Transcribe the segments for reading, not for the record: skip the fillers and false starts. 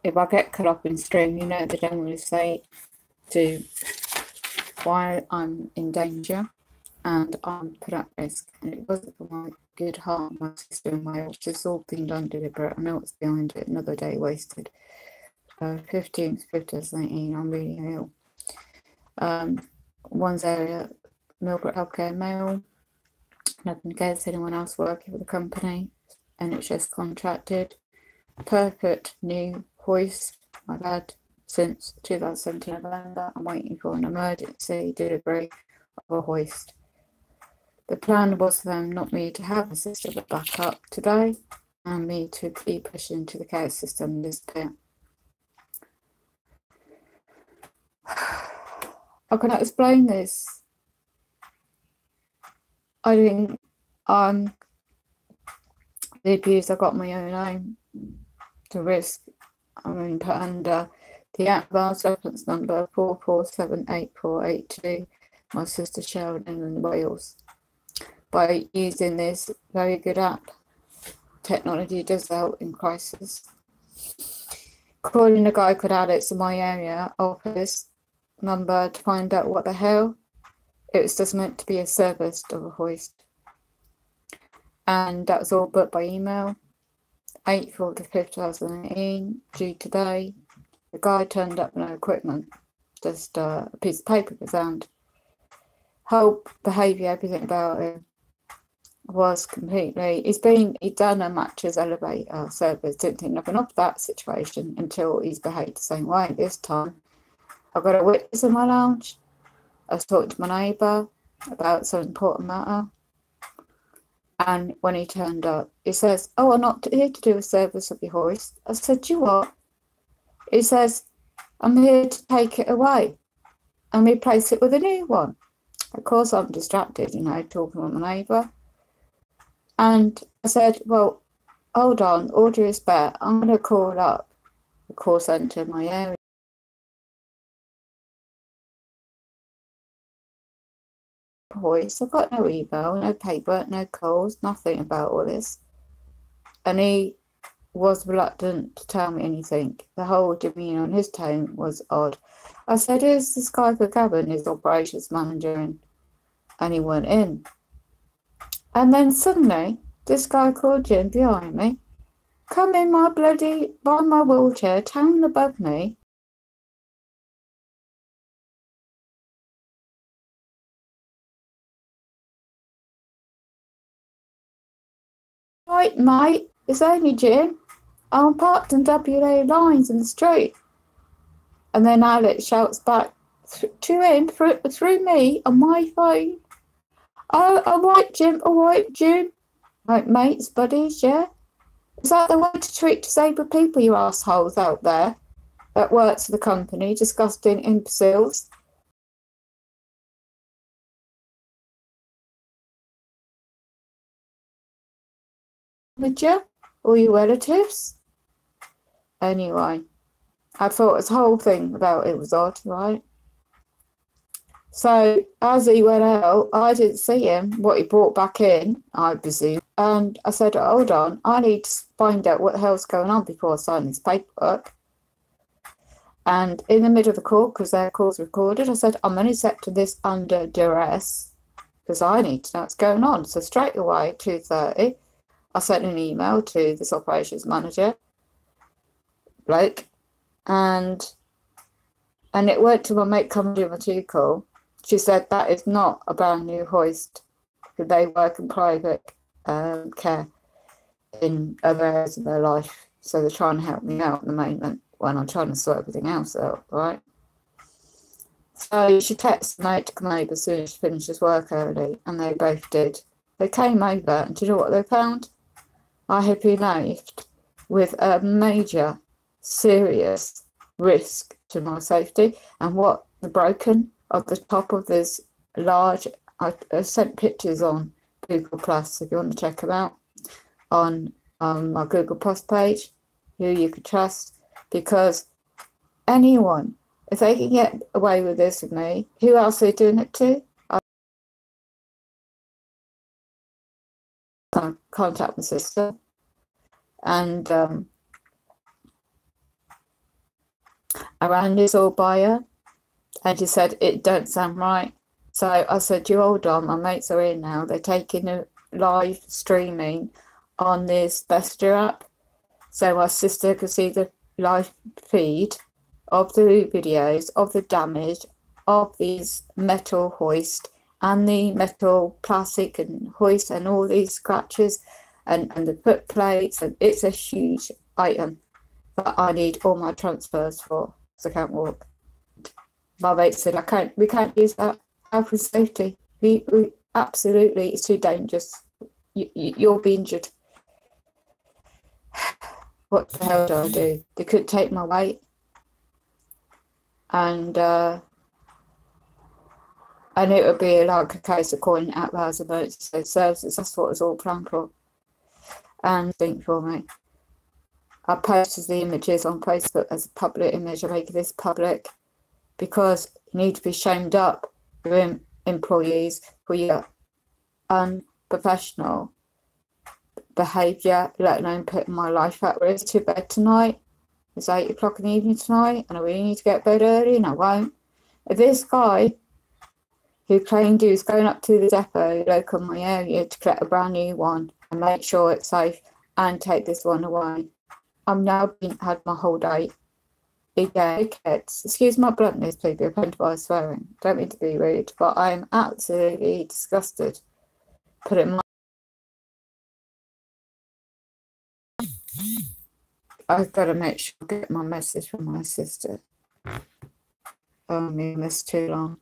if I get cut off in stream, you know, they generally say to why I'm in danger and I'm put at risk. And it wasn't for my good heart, my sister and my it's all been done deliberate. I know what's behind it. Another day wasted. 15th, 2018, I'm really ill. One's area, Milbrook Healthcare Mail, nothing against anyone else working for the company, NHS contracted, perfect new hoist I've had since 2017 November. I'm waiting for an emergency delivery of a hoist. The plan was for them, not me to have a system of backup today, and me to be pushed into the care system this bit. I cannot explain this. I think the abuse I got my own name to risk. I'm going to put under the advanced reference number 4478482, my sister Sheldon in Wales. By using this very good app, technology does help in crisis. Calling a guy called Alex in my area office number to find out what the hell. It was just meant to be a service of a hoist. And that was all booked by email. 8th of the 5th, 2018, due today. The guy turned up with no equipment, just a piece of paper in his hand. Whole behaviour, everything about him was completely, he'd done a mattress elevator service, didn't think nothing of that situation until he's behaved the same way. This time, I got a witness in my lounge. I was talking to my neighbour about some important matter. And when he turned up, he says, "Oh, I'm not here to do a service of your hoist." I said, "You what?" He says, "I'm here to take it away and replace it with a new one." Of course, I'm distracted, you know, talking with my neighbour. And I said, "Well, hold on, all due respect, I'm going to call up the call centre in my area. Hoist. I've got no email, no paper, no calls, nothing about all this." And he was reluctant to tell me anything. The whole demeanour on his tone was odd. I said, "Is this guy for Gavin, his operations manager?" And he went in. And then suddenly, this guy called Jim behind me, come in by my wheelchair, towering above me. "Right, mate, it's only Jim. I'm parked in WA lines in the street." And then Alex shouts back to him through me on my phone, "Oh, all right, Jim, all right, Jim. Right, mates, buddies, yeah? Is that the way to treat disabled people, you assholes out there that works for the company, disgusting imbeciles? Would you? Or your relatives?" Anyway, I thought this whole thing about it was odd, right? So as he went out, I didn't see him, what he brought back in, I presume. And I said, "Hold on, I need to find out what the hell's going on before I sign this paperwork." And in the middle of the call, because their call's recorded, I said, "I'm only accepting this under duress because I need to know what's going on." So straight away, 2:30, I sent an email to this operations manager, Blake, and it went to my mate coming to my 2 call. She said, "That is not a brand new hoist. They work in private care in other areas of their life. So they're trying to help me out at the moment when I'm trying to sort everything else out, right?" So she texted the mate to come over as soon as she finishes work early, and they both did. They came over, and do you know what they found? I had been left with a major, serious risk to my safety. And what the broken at the top of this large, I sent pictures on Google Plus if you want to check them out on my Google Plus page, who you could trust, because anyone, if they can get away with this with me, who else are they doing it to? I contact my sister, and I ran this all by her, and she said, it don't sound right. So I said, you hold on, my mates are in now. They're taking a live streaming on this Bester app. So my sister could see the live feed of the videos of the damage of these metal hoist and the metal plastic and hoist and all these scratches and the foot plates. And it's a huge item that I need all my transfers for, because I can't walk. My mate said, we can't use that. Health and safety. We absolutely, it's too dangerous. You'll be injured. What the hell do I do? They couldn't take my weight. And it would be like a case of calling out as emergency services. That's what it was all planned for. And think for me. I posted the images on Facebook as a public image. I make this public because you need to be shamed up with employees for your unprofessional behaviour, let alone putting my life at risk. To bed tonight. It's 8 o'clock in the evening tonight, and I really need to get to bed early, and I won't. If this guy who claimed he was going up to the depot local in my area to collect a brand new one and make sure it's safe and take this one away, I'm now being had my whole day. Dickheads. Excuse my bluntness, people, offended by swearing. Don't mean to be rude, but I am absolutely disgusted. Put it in my... I've got to make sure I get my message from my sister. Oh, me missed too long.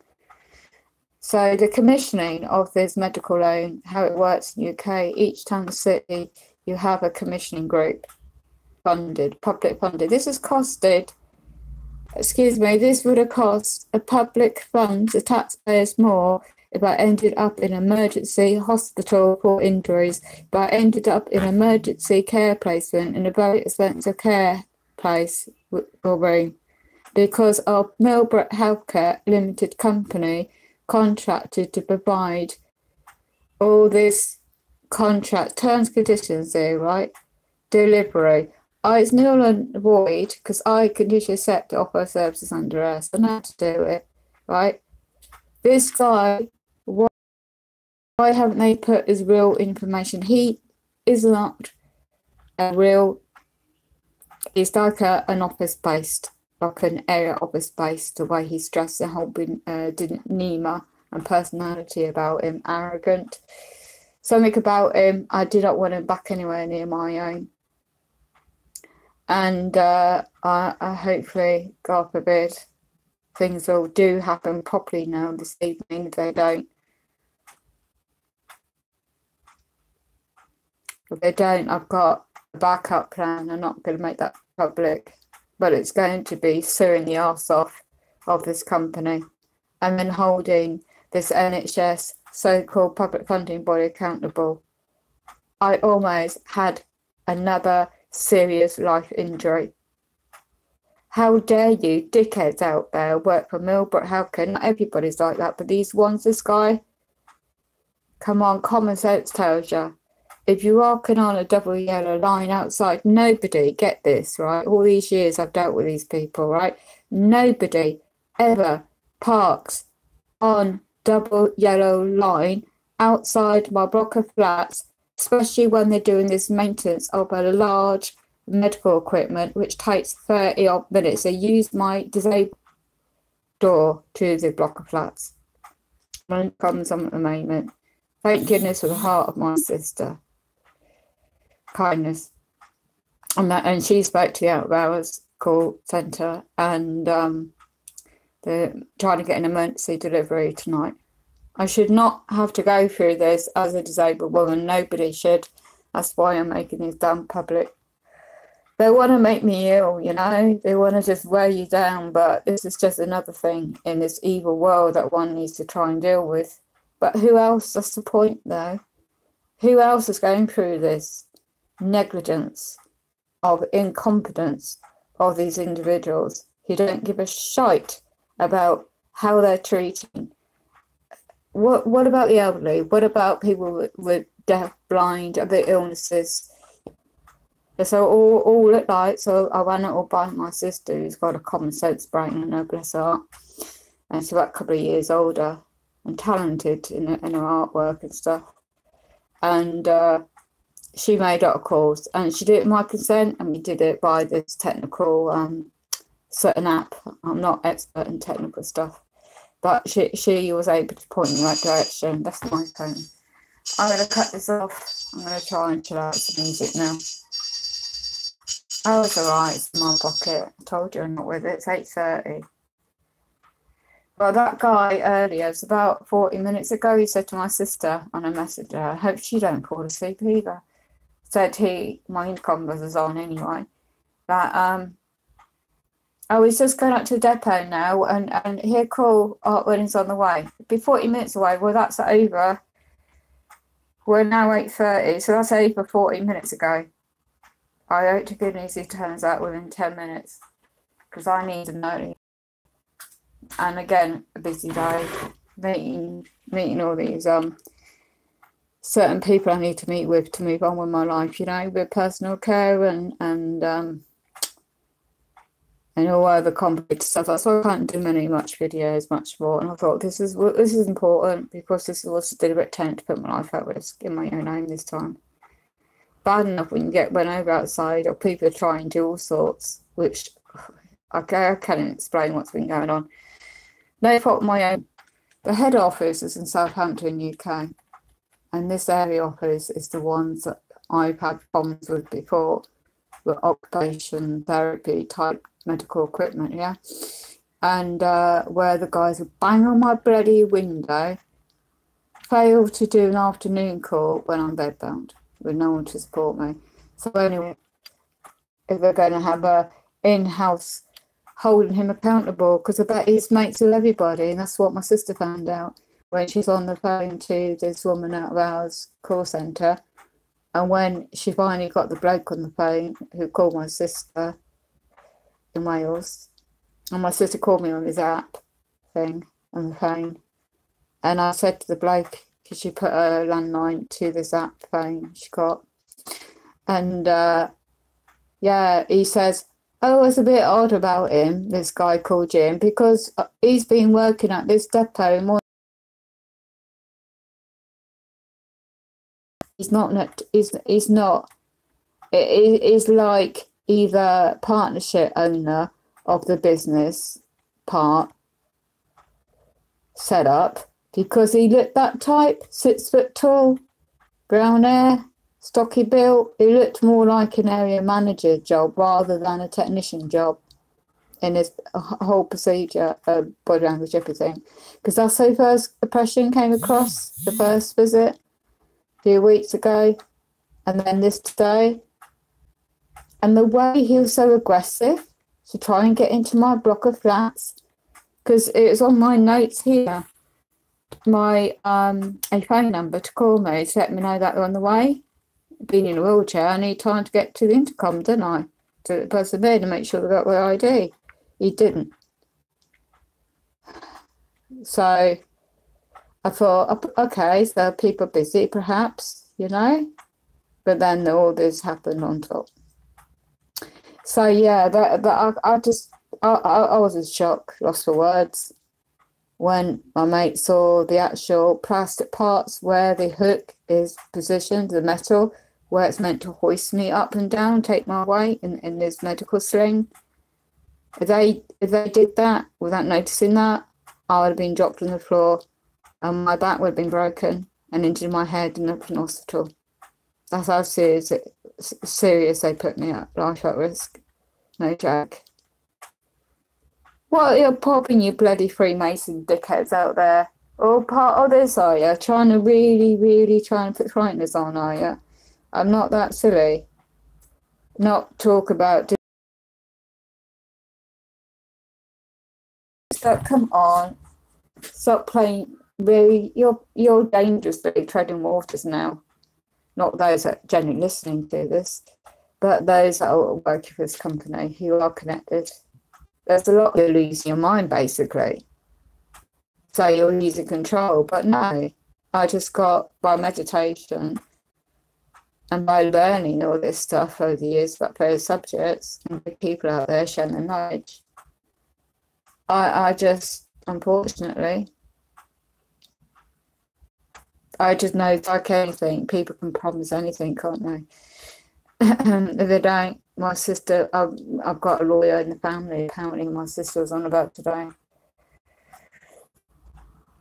So the commissioning of this medical loan, how it works in the UK, each town and city, you have a commissioning group funded, public funded. This has costed, this would have cost a public fund, the taxpayers, more if I ended up in emergency hospital for injuries, if I ended up in emergency care placement in a very expensive care place or room, because our Millbrook Healthcare Limited Company contracted to provide all this contract terms, conditions there, right? Delivery. It's null and void because I conditionally accept to offer services under us. I know how to do it, right? This guy, why haven't they put his real information? He is not a real, he's like an office based, like an area office based, the way he's dressed, the whole demeanour and personality about him, arrogant. Something about him, I did not want him back anywhere near my own. And I hopefully, God forbid, things will do happen properly now this evening. If they don't, I've got a backup plan. I'm not going to make that public, but it's going to be suing the arse off of this company and then holding this NHS so-called public funding body accountable. I almost had another serious life injury. How dare you, dickheads out there, work for Millbrook Healthcare? Not everybody's like that, but these ones, this guy, come on, common sense tells you. If you're walking on a double yellow line outside, nobody, get this, right? All these years I've dealt with these people, right? Nobody ever parks on double yellow line outside my block of flats, especially when they're doing this maintenance of a large medical equipment, which takes 30 odd minutes. They use my disabled door to the block of flats. No problems on at the moment. Thank goodness for the heart of my sister. Kindness. And she spoke to the out of hours call centre, and they're trying to get an emergency delivery tonight. I should not have to go through this as a disabled woman. Nobody should. That's why I'm making this damn public. They want to make me ill, you know. They want to just wear you down. But this is just another thing in this evil world that one needs to try and deal with. But who else? That's the point, though. Who else is going through this negligence of incompetence of these individuals who don't give a shite about how they're treating? What about the elderly? What about people with deaf, blind, other illnesses? So all at night, so I went all by my sister, who's got a common sense brain, and her bless her heart. And she's about a couple of years older and talented in her artwork and stuff. And she made up a course, and she did it with my consent, and we did it by this technical certain app. I'm not expert in technical stuff, but she was able to point in the right direction. That's my phone. I'm going to cut this off. I'm going to try and chill out some music now. Oh, it's alright, it's in my pocket. I told you I'm not with it. It's 8:30. Well, that guy earlier, it's about 40 minutes ago, he said to my sister on a messenger, I hope she don't fall asleep either. Said my intercom was on anyway, that I was just going up to the depot now, and he'll call art wedding's on the way. It'd be 40 minutes away. Well, that's over. We're now 8:30, so that's over 40 minutes ago. I hope to goodness he turns out within 10 minutes, because I need to know. And again, a busy day, meeting all these certain people I need to meet with to move on with my life, you know, with personal care and all other complicated stuff. That's why I can't do much videos, much more. And I thought this is important, because this was a deliberate attempt to put my life at risk in my own home this time. Bad enough when you get run over outside, or people are trying to do all sorts, which I can't explain what's been going on. No fault of my own. The head office is in Southampton, UK, and this area office is the ones that I've had problems with before, with occupation therapy type medical equipment, yeah, and where the guys would bang on my bloody window, fail to do an afternoon call when I'm bedbound, with no one to support me. So anyway, if they're going to have a in-house holding him accountable, because I bet he's mates with everybody, and that's what my sister found out when she's on the phone to this woman out of ours call centre. And when she finally got the bloke on the phone who called my sister in Wales, and my sister called me on his app thing on the phone, and I said to the bloke, could she put a landline to this app phone she got? And yeah, he says, oh, it's a bit odd about him, this guy called Jim, because he's been working at this depot more. He's not. He's like either partnership owner of the business part set up, because he looked that type, 6 foot tall, brown hair, stocky built. He looked more like an area manager job rather than a technician job in his whole procedure, body language, everything. Because that's the first impression came across, the first visit a few weeks ago, and then this today. And the way he was so aggressive to try and get into my block of flats, because it was on my notes here, my a phone number to call me to let me know that they're on the way. Being in a wheelchair, I need time to get to the intercom, don't I? To the person there to make sure they got their ID. He didn't. So I thought, okay, so people are busy perhaps, you know, but then all this happened on top. So yeah, I was in shock, lost for words, when my mate saw the actual plastic parts where the hook is positioned, the metal, where it's meant to hoist me up and down, take my weight in this medical sling. If they did that without noticing that, I would have been dropped on the floor, and my back would have been broken and into my head and up in hospital. That's how serious they put me at, life at risk. No joke. What, you're popping, you bloody Freemason dickheads out there? All part of this, are you? Trying to really try and put frighteners on, are you? I'm not that silly. Not talk about... So, come on. Stop playing. Really, you're dangerously treading waters now. Not those that are genuinely listening to this, but those that are working for this company who are connected. There's a lot you're losing your mind, basically. So you're losing control. But no, I just got, by meditation, And by learning all this stuff over the years about various subjects and the people out there sharing their knowledge, I just, unfortunately, I just know it's like anything. People can promise anything, can't they? If they don't, my sister, I've got a lawyer in the family. Apparently, my sister was on about today.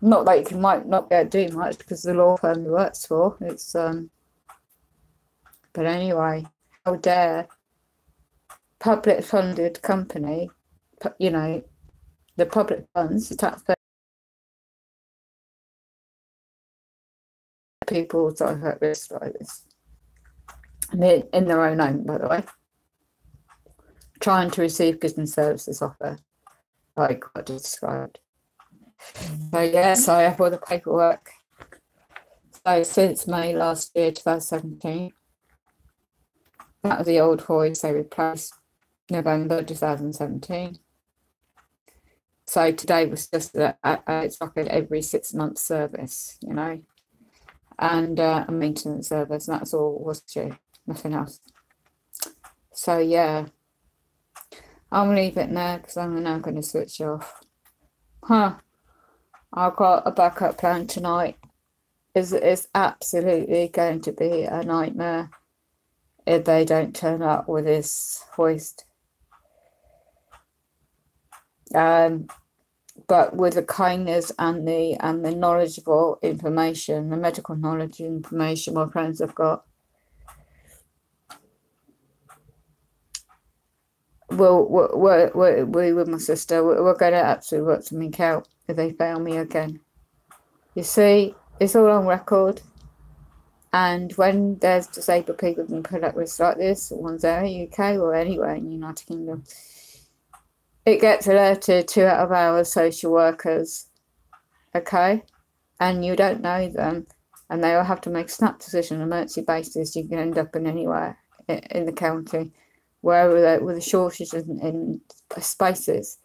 Not like you might not be able to do much because the law firm he works for. It's but anyway, how dare public funded company, you know, the public funds, the taxpayer people that are at risk like this. And in their own home, by the way, trying to receive goods and services off her, like I described. So yes, I have all the paperwork. So since May last year, 2017, that was the old hoist they replaced November 2017. So today was just it's like an every 6 month service, you know, and a maintenance service, and that's all was due, nothing else. So yeah, I'll leave it now because I'm now going to switch off. I've got a backup plan tonight. It's absolutely going to be a nightmare if they don't turn up with this hoist. But with the kindness and the knowledgeable information, the medical knowledge and information my friends have got, we with my sister, we're going to absolutely work something out if they fail me again. You see, it's all on record. And when there's disabled people being put at risk like this, ones there in the UK or anywhere in the United Kingdom, it gets alerted to out of our social workers, okay? And you don't know them, and they will have to make a snap decision on an emergency basis. You can end up in anywhere in the county, wherever with a shortage in spaces,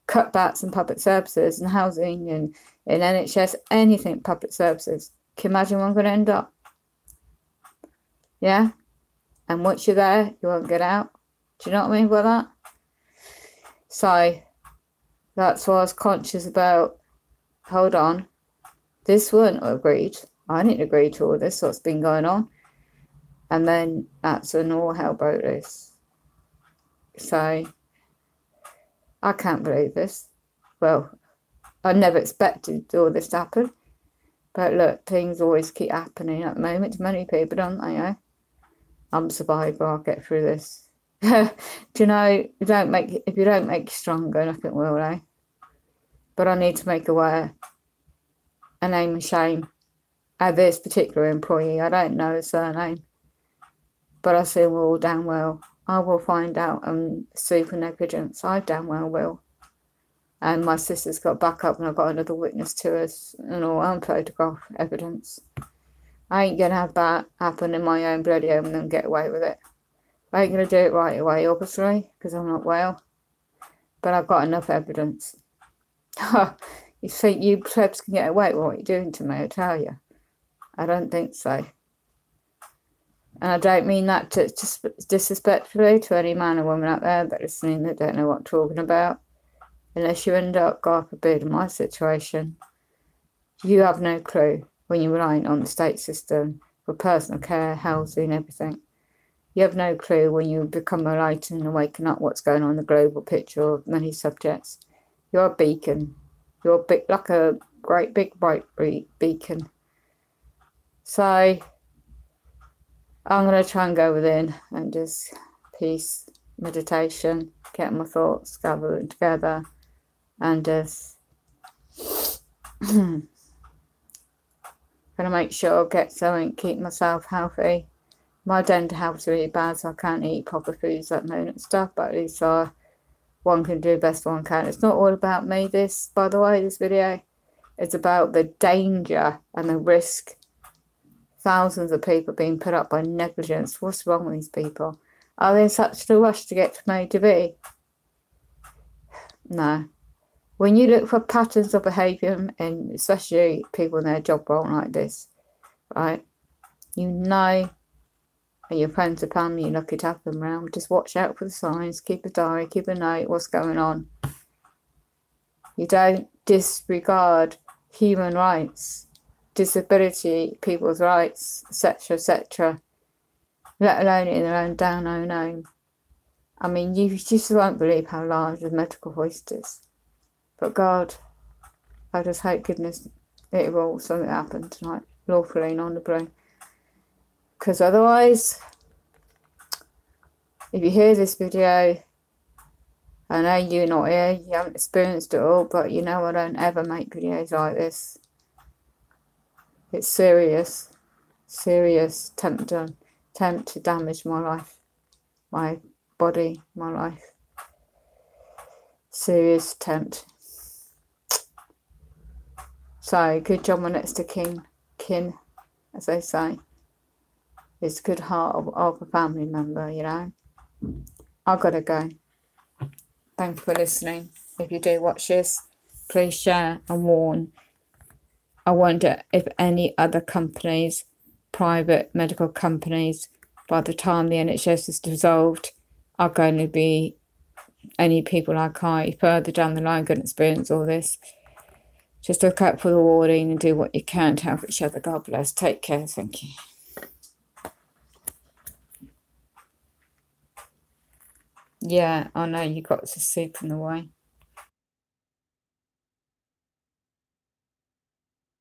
cutbacks in public services and housing and in NHS, anything public services. Can you imagine where I'm going to end up? Yeah? And once you're there, you won't get out. Do you know what I mean by that? So that's why I was conscious about, hold on, this weren't agreed. I didn't agree to all this, what's been going on. And then that's when all hell broke loose. So I can't believe this. Well, I never expected all this to happen. But look, things always keep happening at the moment to many people, don't they? Eh? I'm a survivor, I'll get through this. Do you know, if you don't make you stronger, nothing will, eh? But I need to make aware a name and shame at this particular employee. I don't know his surname, but I see we're all damn well. I will find out and sue for negligence. I damn well will. And my sister's got backup, and I've got another witness to us and all photograph evidence. I ain't going to have that happen in my own bloody home and then get away with it. I ain't going to do it right away, obviously, because I'm not well. But I've got enough evidence. You think you plebs can get away with what you're doing to me, I tell you. I don't think so. And I don't mean that disrespectfully to any man or woman out there that listening that don't know what I'm talking about. Unless you end up, God forbid, in my situation, you have no clue when you're relying on the state system for personal care, housing, everything. You have no clue when you become enlightened and waking up what's going on in the global picture of many subjects. You're a beacon. You're like a great big bright beacon. So I'm going to try and go within and just peace, meditation, get my thoughts gathered together, and just going to make sure I get something, keep myself healthy. My dental health's really bad, so I can't eat proper foods at the moment and stuff, but at least one can do the best one can. It's not all about me, this, by the way, this video. It's about the danger and the risk. Thousands of people being put up by negligence. What's wrong with these people? Are they in such a rush to get from A to B? No. When you look for patterns of behaviour, and especially people in their job role like this, right, you know and your friends and family, you're lucky to have them around. Just watch out for the signs, keep a diary, keep a note, what's going on. You don't disregard human rights, disability, people's rights, etc., let alone in their own down own home. I mean, you just won't believe how large the medical hoist is. But God, I just hope goodness it will something happen tonight, lawfully and honourably. Because otherwise, if you hear this video, I know you're not here, you haven't experienced it all, but you know I don't ever make videos like this. It's serious attempt to damage my life, my body, my life. Serious attempt. So, good job my next of kin, as they say. It's good heart of a family member, you know. I've got to go. Thank you for listening. If you do watch this, please share and warn. I wonder if any other companies, private medical companies, by the time the NHS is dissolved, are going to be any people like I further down the line going to experience all this. Just look out for the warning and do what you can to help each other. God bless. Take care. Thank you. Yeah, I know you got the soup in the way.